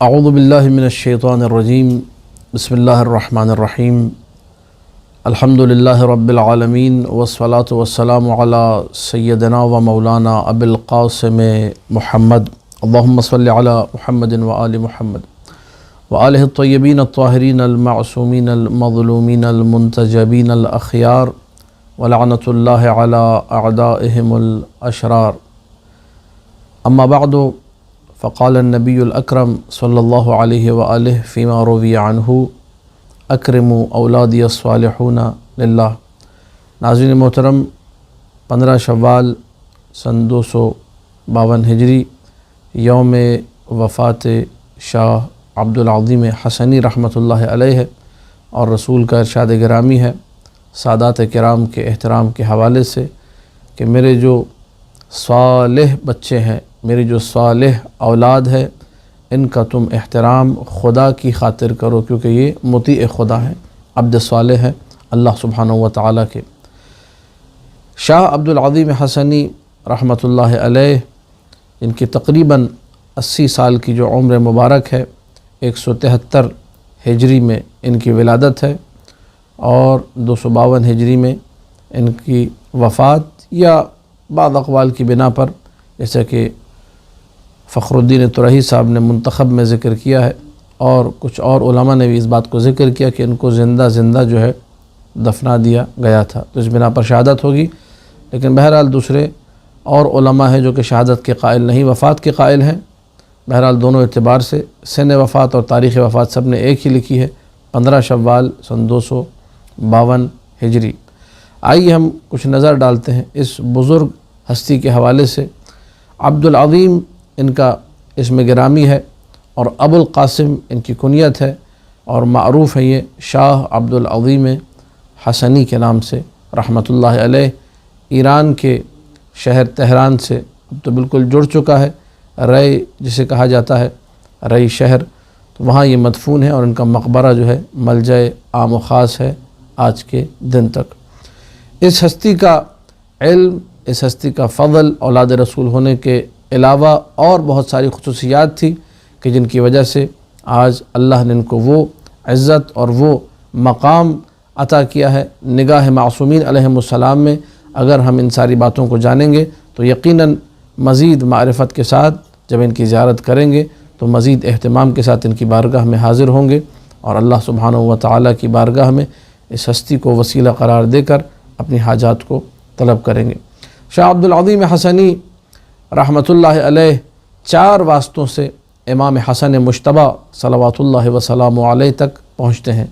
اعوذ باللہ من الشیطان الرجیم بسم اللہ الرحمن الرحیم الحمد للہ رب العالمین والصلاة والسلام علی سیدنا و مولانا ابی القاسم محمد اللہم صلی علی محمد وآل محمد وآلہ الطیبین الطاہرین المعصومین المظلومین المنتجبین الاخیار ولعنۃ اللہ علی اعدائہم الاشرار اما بعد فقال النبی الاکرم صلی اللہ علیہ وآلہ فیما روی عنہ اکرموا اولادی الصالحون للہ۔ ناظرین محترم، 15 شوال سن 252 ہجری یوم وفات شاہ عبدالعظیم حسنی رحمۃ اللہ علیہ اور رسول کا ارشاد گرامی ہے سادات کرام کے احترام کے حوالے سے کہ میرے جو صالح بچے ہیں، میری جو صالح اولاد ہے، ان کا تم احترام خدا کی خاطر کرو، کیونکہ یہ مطیع خدا ہیں، عبد صالح ہیں اللہ سبحانہ و تعالیٰ کے۔ شاہ عبدالعظیم حسنی رحمۃ اللہ علیہ، ان کی تقریباً 80 سال کی جو عمر مبارک ہے، 173 ہجری میں ان کی ولادت ہے اور 252 ہجری میں ان کی وفات، یا بعض اقوال کی بنا پر جیسا کہ فخر الدین ترہی صاحب نے منتخب میں ذکر کیا ہے اور کچھ اور علماء نے بھی اس بات کو ذکر کیا کہ ان کو زندہ جو ہے دفنا دیا گیا تھا، تو اس بنا پر شہادت ہوگی۔ لیکن بہرحال دوسرے اور علماء ہیں جو کہ شہادت کے قائل نہیں، وفات کے قائل ہیں۔ بہرحال دونوں اعتبار سے سن وفات اور تاریخ وفات سب نے ایک ہی لکھی ہے، 15 شوال سن 252 ہجری۔ آئیے ہم کچھ نظر ڈالتے ہیں اس بزرگ ہستی کے حوالے سے۔ عبدالعظیم ان کا اسم گرامی ہے اور ابو القاسم ان کی کنیت ہے، اور معروف ہے یہ شاہ عبدالعظیم حسنی کے نام سے رحمۃ اللہ علیہ۔ ایران کے شہر تہران سے اب تو بالکل جڑ چکا ہے، رے جسے کہا جاتا ہے، رئی شہر، تو وہاں یہ مدفون ہے اور ان کا مقبرہ جو ہے ملجأ عام و خاص ہے آج کے دن تک۔ اس ہستی کا علم، اس ہستی کا فضل، اولاد رسول ہونے کے علاوہ اور بہت ساری خصوصیات تھی کہ جن کی وجہ سے آج اللہ نے ان کو وہ عزت اور وہ مقام عطا کیا ہے نگاہ معصومین علیہم السلام میں۔ اگر ہم ان ساری باتوں کو جانیں گے تو یقیناً مزید معرفت کے ساتھ جب ان کی زیارت کریں گے تو مزید اہتمام کے ساتھ ان کی بارگاہ میں حاضر ہوں گے اور اللہ سبحانہ و تعالیٰ کی بارگاہ میں اس ہستی کو وسیلہ قرار دے کر اپنی حاجات کو طلب کریں گے۔ شاہ عبدالعظیم حسنی رحمۃ اللہ علیہ 4 واسطوں سے امام حسن مجتبیٰ صلوات اللہ وسلام علیہ تک پہنچتے ہیں۔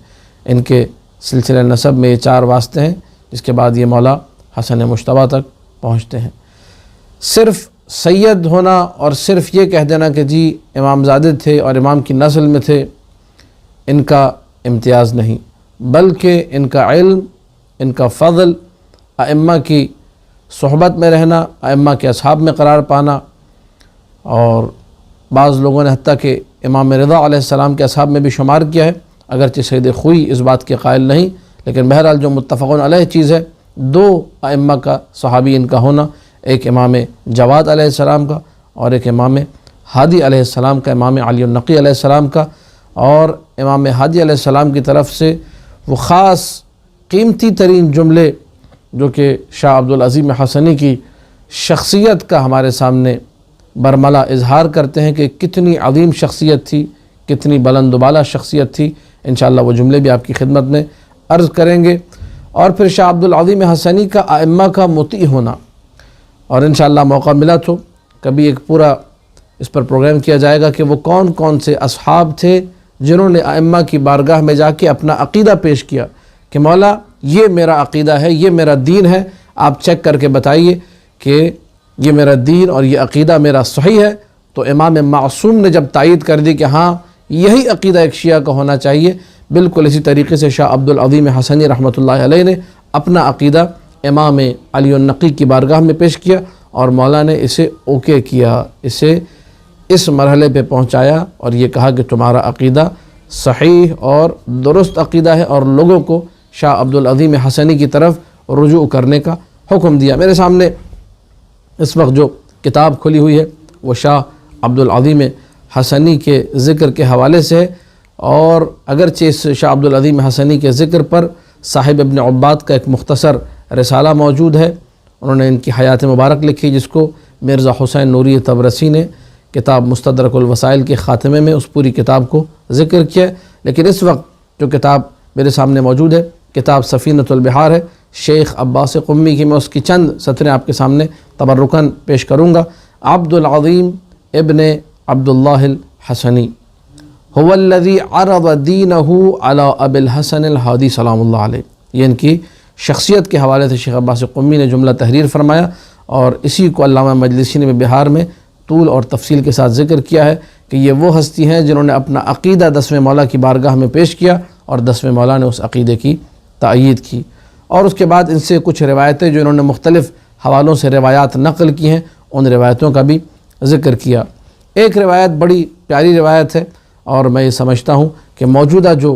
ان کے سلسلہ نسب میں یہ 4 واسطے ہیں، جس کے بعد یہ مولا حسن مجتبیٰ تک پہنچتے ہیں۔ صرف سید ہونا اور صرف یہ کہہ دینا کہ جی امام زادے تھے اور امام کی نسل میں تھے، ان کا امتیاز نہیں، بلکہ ان کا علم، ان کا فضل، ائمہ کی صحبت میں رہنا، ائمہ کے اصحاب میں قرار پانا، اور بعض لوگوں نے حتیٰ کہ امام رضا علیہ السلام کے اصحاب میں بھی شمار کیا ہے، اگرچہ سید خوئی اس بات کے قائل نہیں، لیکن بہرحال جو متفقون علیہ چیز ہے، 2 ائمہ کا صحابی ان کا ہونا، ایک امام جواد علیہ السلام کا اور ایک امام ہادی علیہ السلام کا، امام علی النقی علیہ السلام کا۔ اور امام ہادی علیہ السلام کی طرف سے وہ خاص قیمتی ترین جملے جو کہ شاہ عبدالعظیم حسنی کی شخصیت کا ہمارے سامنے برملا اظہار کرتے ہیں کہ کتنی عظیم شخصیت تھی، کتنی بلند و بالا شخصیت تھی۔ انشاءاللہ وہ جملے بھی آپ کی خدمت میں عرض کریں گے۔ اور پھر شاہ عبدالعظیم حسنی کا ائمہ کا مطیع ہونا، اور انشاءاللہ موقع ملا تو کبھی ایک پورا اس پر پروگرام کیا جائے گا کہ وہ کون کون سے اصحاب تھے جنہوں نے ائمہ کی بارگاہ میں جا کے اپنا عقیدہ پیش کیا کہ مولا یہ میرا عقیدہ ہے، یہ میرا دین ہے، آپ چیک کر کے بتائیے کہ یہ میرا دین اور یہ عقیدہ میرا صحیح ہے۔ تو امام معصوم نے جب تائید کر دی کہ ہاں یہی عقیدہ ایک شیعہ کا ہونا چاہیے، بالکل اسی طریقے سے شاہ عبدالعظیم حسنی رحمۃ اللہ علیہ نے اپنا عقیدہ امام علی النقی کی بارگاہ میں پیش کیا اور مولا نے اسے اوکے کیا، اسے اس مرحلے پہ پہنچایا اور یہ کہا کہ تمہارا عقیدہ صحیح اور درست عقیدہ ہے، اور لوگوں کو شاہ عبدالعظیم حسنی کی طرف رجوع کرنے کا حکم دیا۔ میرے سامنے اس وقت جو کتاب کھلی ہوئی ہے وہ شاہ عبدالعظیم حسنی کے ذکر کے حوالے سے، اور اگرچہ اس شاہ عبدالعظیم حسنی کے ذکر پر صاحب ابن عباد کا ایک مختصر رسالہ موجود ہے، انہوں نے ان کی حیات مبارک لکھی، جس کو مرزا حسین نوری طبرسی نے کتاب مستدرک الوسائل کے خاتمے میں اس پوری کتاب کو ذکر کیا، لیکن اس وقت جو کتاب میرے سامنے موجود ہے کتاب سفینۃ البحار ہے، شیخ عباس قمی کی، میں اس کی چند سطریں آپ کے سامنے تبرکاً پیش کروں گا۔ عبدالعظیم ابن عبداللہ الحسنی هو الذي عرض دینه على ابی الحسن الحادی سلام اللہ علیہ، یہ ان کی شخصیت کے حوالے سے شیخ عباس قمی نے جملہ تحریر فرمایا، اور اسی کو علامہ مجلسی نے بہار میں طول اور تفصیل کے ساتھ ذکر کیا ہے کہ یہ وہ ہستی ہیں جنہوں نے اپنا عقیدہ 10ویں مولا کی بارگاہ میں پیش کیا، اور 10ویں مولا نے اس عقیدے کی تائید کی، اور اس کے بعد ان سے کچھ روایتیں جو انہوں نے مختلف حوالوں سے روایات نقل کی ہیں، ان روایتوں کا بھی ذکر کیا۔ ایک روایت بڑی پیاری روایت ہے، اور میں یہ سمجھتا ہوں کہ موجودہ جو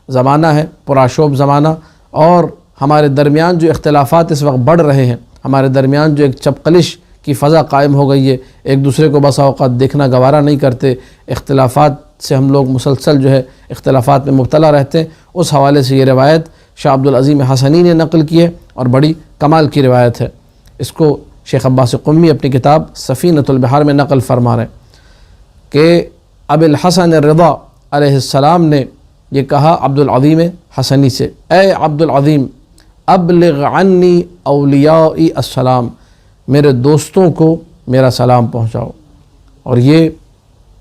زمانہ ہے پرآشوب زمانہ، اور ہمارے درمیان جو اختلافات اس وقت بڑھ رہے ہیں، ہمارے درمیان جو ایک چپقلش کی فضا قائم ہو گئی ہے، ایک دوسرے کو بسا اوقات دیکھنا گوارا نہیں کرتے، اختلافات سے ہم لوگ مسلسل جو ہے اختلافات میں مبتلا رہتے ہیں، اس حوالے سے یہ روایت شاہ عبدالعظیم حسنی نے نقل کی ہے، اور بڑی کمال کی روایت ہے۔ اس کو شیخ عباس قمی اپنی کتاب سفینۃ البحار میں نقل فرما رہے ہیں کہ ابی الحسن الرضا علیہ السلام نے یہ کہا عبدالعظیم حسنی سے، اے عبدالعظیم ابلغ عنی اولیائی السلام، میرے دوستوں کو میرا سلام پہنچاؤ۔ اور یہ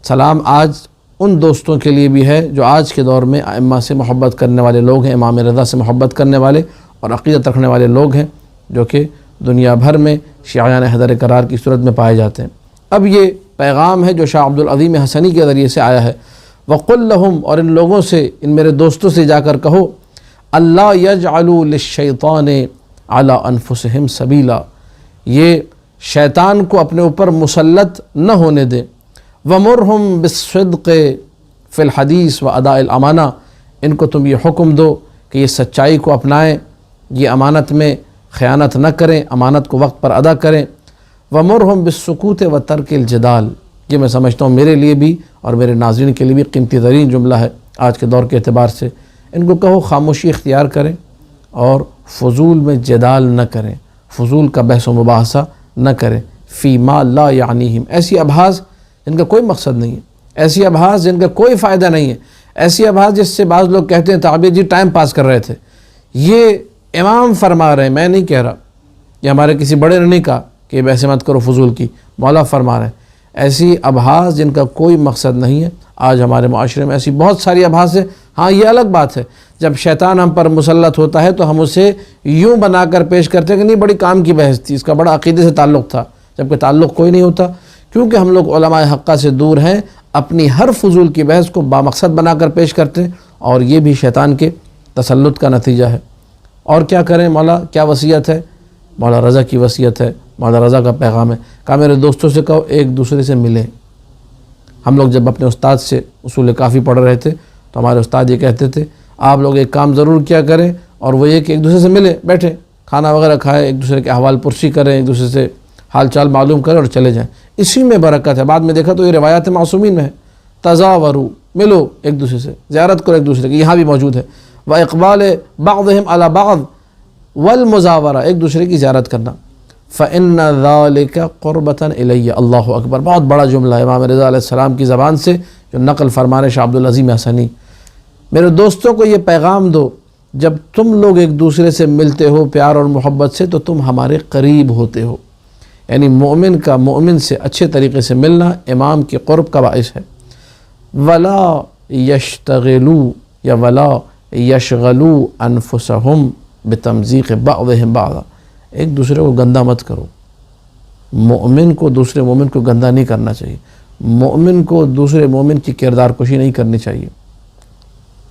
سلام آج ان دوستوں کے لیے بھی ہے جو آج کے دور میں ائمہ سے محبت کرنے والے لوگ ہیں، امام رضا سے محبت کرنے والے اور عقیدت رکھنے والے لوگ ہیں، جو کہ دنیا بھر میں شیعیان حیدر کرار کی صورت میں پائے جاتے ہیں۔ اب یہ پیغام ہے جو شاہ عبدالعظیم حسنی کے ذریعے سے آیا ہے، وَقُلْ لَهُمْ، اور ان لوگوں سے، ان میرے دوستوں سے جا کر کہو، اللہ يَجْعَلُوا لِلشَّيْطَانِ عَلَىٰ أَنفُسِهِمْ سَبِيلًا، یہ شیطان کو اپنے اوپر مسلط نہ ہونے دے، وَمُرْهُمْ بِالصِّدْقِ فِي الْحَدِيثِ وَأَدَاءِ الْأَمَانَةِ، ان کو تم یہ حکم دو کہ یہ سچائی کو اپنائیں، یہ امانت میں خیانت نہ کریں، امانت کو وقت پر ادا کریں، وَمُرْهُمْ بِالسُّكُوتِ وَتَرْكِ الْجِدَالِ، یہ میں سمجھتا ہوں میرے لیے بھی اور میرے ناظرین کے لیے بھی قیمتی ترین جملہ ہے آج کے دور کے اعتبار سے۔ ان کو کہو خاموشی اختیار کریں اور فضول میں جدال نہ کریں، فضول کا بحث و مباحثہ نہ کریں، فی ما لا یعنیہم، ایسی ابحاث جن کا کوئی مقصد نہیں ہے، ایسی ابحاث جن کا کوئی فائدہ نہیں ہے، ایسی ابحاث جس سے بعض لوگ کہتے ہیں تعبیر جی ٹائم پاس کر رہے تھے، یہ امام فرما رہے ہیں، میں نہیں کہہ رہا، یہ ہمارے کسی بڑے نے نہیں کہا کہ بحث مت کرو فضول کی، مولا فرما رہے ہیں۔ ایسی ابحاث جن کا کوئی مقصد نہیں ہے، آج ہمارے معاشرے میں ایسی بہت ساری ابحاث ہیں۔ ہاں یہ الگ بات ہے جب شیطان ہم پر مسلط ہوتا ہے تو ہم اسے یوں بنا کر پیش کرتے ہیں کہ نہیں بڑی کام کی بحث تھی، اس کا بڑا عقیدے سے تعلق تھا، جبکہ تعلق کوئی نہیں ہوتا، کیونکہ ہم لوگ علماء حقہ سے دور ہیں، اپنی ہر فضول کی بحث کو بامقصد بنا کر پیش کرتے ہیں، اور یہ بھی شیطان کے تسلط کا نتیجہ ہے۔ اور کیا کریں؟ مولا کیا وصیت ہے؟ مولا رضا کی وصیت ہے، مولا رضا کا پیغام ہے، کہا میرے دوستوں سے کہو ایک دوسرے سے ملیں۔ ہم لوگ جب اپنے استاد سے اصول کافی پڑھ رہے تھے تو ہمارے استاد یہ کہتے تھے آپ لوگ ایک کام ضرور کیا کریں، اور وہ یہ کہ ایک دوسرے سے ملیں، بیٹھیں، کھانا وغیرہ کھائیں، ایک دوسرے کے احوال پرسی کریں، ایک دوسرے سے حال چال معلوم کریں اور چلے جائیں، اسی میں برکت ہے۔ بعد میں دیکھا تو یہ روایات معصومین میں ہے، تزاوروا، ملو ایک دوسرے سے، زیارت کرو ایک دوسرے کی، یہاں بھی موجود ہے، وَإِقْبَالِ بَعْضِهِمْ عَلَى بَعْضٍ والمزاورہ، ایک دوسرے کی زیارت کرنا، فَإِنَّ ذَلِكَ قُرْبَةً إِلَيَّ، اللہ اکبر، بہت بڑا جملہ ہے امام رضا علیہ السلام کی زبان سے جو نقل فرمانے شاہ عبدالعظیم حسنی، میرے دوستوں کو یہ پیغام دو جب تم لوگ ایک دوسرے سے ملتے ہو پیار اور محبت سے تو تم ہمارے قریب ہوتے ہو، یعنی مومن کا مومن سے اچھے طریقے سے ملنا امام کے قرب کا باعث ہے۔ وَلَا يَشْتَغِلُوا یا وَلَا يَشْغَلُوا أَنفُسَهُمْ بِتَمْزِيقِ بَعْضِهِمْ بَعْضًا، ایک دوسرے کو گندہ مت کرو، مومن کو دوسرے مومن کو گندہ نہیں کرنا چاہیے، مومن کو دوسرے مومن کی کردار کشی نہیں کرنی چاہیے۔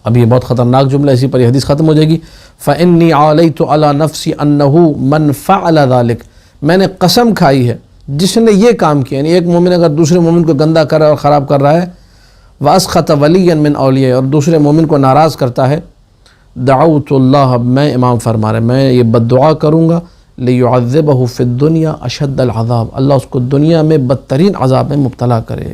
اب یہ بہت خطرناک جملہ، اسی پر یہ حدیث ختم ہو جائے گی، فَإِنِّي عَلَيْتُ عَلَى نَفْسِي أَنَّهُ مَنْ فَعَلَ ذَلِكَ، میں نے قسم کھائی ہے جس نے یہ کام کیا، یعنی ایک مومن اگر دوسرے مومن کو گندہ کر رہا ہے اور خراب کر رہا ہے، وَأَسْخَطَ وَلِيًّا مِنْ أَوْلِيَائِهِ، اور دوسرے مومن کو ناراض کرتا ہے، دعوت اللہ، میں امام فرما رہے میں یہ بد دعا کروں گا، لِيُعَذِّبَهُ فِي الدُّنْيَا أَشَدَّ الْعَذَابِ، اللہ اس کو دنیا میں بدترین عذاب میں مبتلا کرے،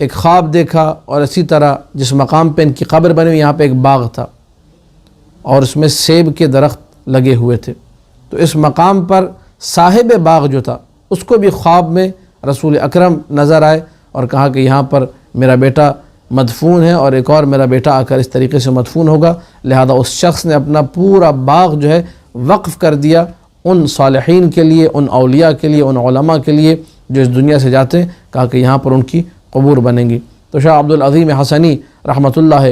ایک خواب دیکھا اور اسی طرح جس مقام پہ ان کی قبر بنی ہوئی یہاں پہ ایک باغ تھا اور اس میں سیب کے درخت لگے ہوئے تھے، تو اس مقام پر صاحب باغ جو تھا اس کو بھی خواب میں رسول اکرم نظر آئے اور کہا کہ یہاں پر میرا بیٹا مدفون ہے اور ایک اور میرا بیٹا آ کر اس طریقے سے مدفون ہوگا، لہذا اس شخص نے اپنا پورا باغ جو ہے وقف کر دیا ان صالحین کے لیے، ان اولیاء کے لیے، ان علماء کے لیے جو اس دنیا سے جاتے ہیں، کہا کہ یہاں پر ان کی قبور بنیں گی۔ تو شاہ عبدالعظیم حسنی رحمۃ اللہ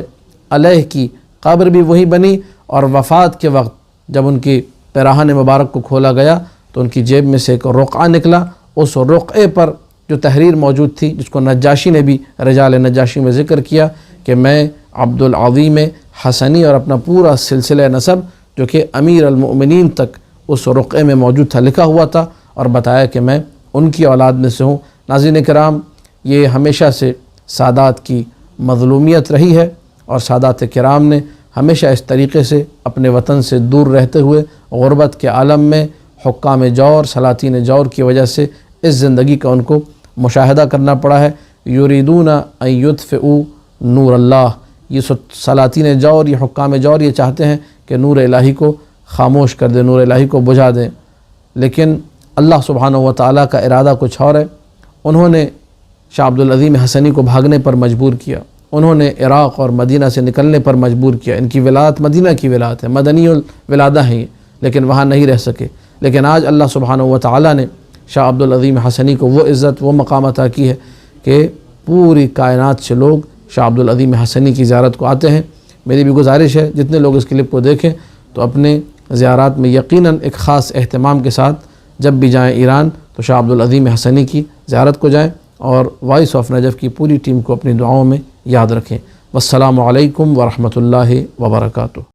علیہ کی قبر بھی وہی بنی، اور وفات کے وقت جب ان کی پیراہن مبارک کو کھولا گیا تو ان کی جیب میں سے ایک رقعہ نکلا، اس رقعے پر جو تحریر موجود تھی جس کو نجاشی نے بھی رجال نجاشی میں ذکر کیا کہ میں عبدالعظیم حسنی اور اپنا پورا سلسلہ نسب جو کہ امیر المؤمنین تک اس رقعے میں موجود تھا لکھا ہوا تھا، اور بتایا کہ میں ان کی اولاد میں سے ہوں۔ ناظرین کرام، یہ ہمیشہ سے سادات کی مظلومیت رہی ہے، اور سادات کرام نے ہمیشہ اس طریقے سے اپنے وطن سے دور رہتے ہوئے غربت کے عالم میں حکام جور، سلاطین جور کی وجہ سے اس زندگی کا ان کو مشاہدہ کرنا پڑا ہے۔ یریدون ان یطفئوا نور اللہ، یہ سلاطین جور، یہ حکام جور یہ چاہتے ہیں کہ نور الہی کو خاموش کر دیں، نور الہی کو بجھا دیں، لیکن اللہ سبحانہ و تعالیٰ کا ارادہ کچھ اور ہے۔ انہوں نے شاہ عبدالعظیم حسنی کو بھاگنے پر مجبور کیا، انہوں نے عراق اور مدینہ سے نکلنے پر مجبور کیا۔ ان کی ولادت مدینہ کی ولادت ہے، مدنی الولادہ ہیں یہ، لیکن وہاں نہیں رہ سکے۔ لیکن آج اللہ سبحانہ و تعالیٰ نے شاہ عبدالعظیم حسنی کو وہ عزت، وہ مقام عطا کی ہے کہ پوری کائنات سے لوگ شاہ عبدالعظیم حسنی کی زیارت کو آتے ہیں۔ میری بھی گزارش ہے جتنے لوگ اس کلپ کو دیکھیں تو اپنے زیارات میں یقیناً ایک خاص اہتمام کے ساتھ جب بھی جائیں ایران تو شاہ عبدالعظیم حسنی کی زیارت کو جائیں، اور وائس آف نجف کی پوری ٹیم کو اپنی دعاؤں میں یاد رکھیں۔ والسلام علیکم ورحمۃ اللہ وبرکاتہ۔